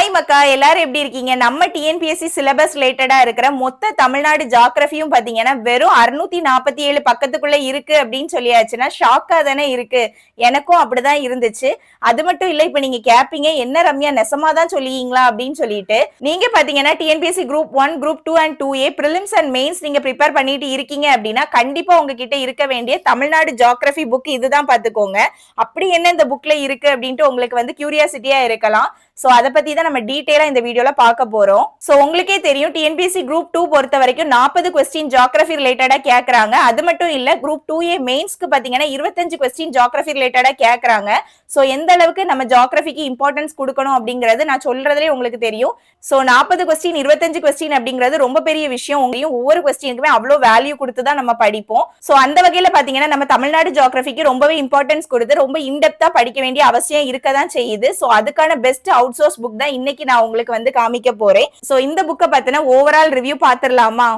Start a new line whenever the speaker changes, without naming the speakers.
Hi மக்கா, எல்லாரும் எப்படி இருக்கீங்க? நம்ம டிஎன்பிஎஸ்சி சிலபஸ் ரிலேட்டடா இருக்கிற மொத்த தமிழ்நாடு ஜியோகிராஃபியும் பாத்தீங்கன்னா வெறும் 647 பக்கத்துக்குள்ள இருக்கு அப்படின்னு சொல்லியாச்சுன்னா ஷாக்கா தானே இருக்கு. எனக்கும் அப்படிதான் இருந்துச்சு. அது மட்டும் இல்ல, இப்ப நீங்க கேப்பீங்க என்ன ரம்யா நெசமாதான் சொல்லிங்களா அப்படின்னு சொல்லிட்டு. நீங்க பாத்தீங்கன்னா TNPSC group 1, group 2 and 2A prelims and mains நீங்க ப்ரிப்பேர் பண்ணிட்டு இருக்கீங்க அப்படின்னா கண்டிப்பா உங்ககிட்ட இருக்க வேண்டிய தமிழ்நாடு ஜியோகிராஃபி புக் இதுதான் பாத்துக்கோங்க. அப்படி என்ன இந்த புக்ல இருக்கு அப்படின்ட்டு உங்களுக்கு வந்து கியூரியாசிட்டியா இருக்கலாம். சோ அத பத்தி தான் நம்ம டீடைலா இந்த வீடியோல பார்க்க போறோம். சோ உங்களுக்கே தெரியும் டிஎன்பிஎஸ்சி குரூப் 2 பொறுத்த வரைக்கும் 40 क्वेश्चन ஜியோகிராஃபி ரிலேட்டடா கேக்குறாங்க. அது மட்டும் இல்ல, குரூப் 2A மெயின்ஸ்க்கு பாத்தீங்கன்னா 25 क्वेश्चन ஜியோகிராஃபி ரிலேட்டடா கேக்குறாங்க. சோ எந்த அளவுக்கு நம்ம ஜியோகிராஃபிக்கு இம்பார்ட்டன்ஸ் கொடுக்கணும் அப்படிங்கறது நான் சொல்றதுலயே உங்களுக்கு தெரியும். சோ 40 क्वेश्चन 25 क्वेश्चन அப்படிங்கிறது ரொம்ப பெரிய விஷயம். ஒவ்வொரு क्वेश्चनக்குமே அவ்வளவு வேல்யூ கொடுத்து தான் நம்ம படிப்போம். சோ அந்த வகையில பாத்தீங்கன்னா நம்ம தமிழ்நாடு ஜியோகிராஃபிக்கு ரொம்பவே இம்பார்ட்டன்ஸ் கொடுத்து ரொம்ப இன்டெப்தா படிக்க வேண்டிய அவசியம் இருக்கதான் செய்யுது. சோ அதுக்கான பெஸ்ட் அவுட் சோர்ஸ் புக் தான் இன்னைக்கு நான் உங்களுக்கு வந்து காமிக்க போறேன். சோ இந்த புக்கை பத்தின ஓவரால் ரிவ்யூ பாத்துடலாமா?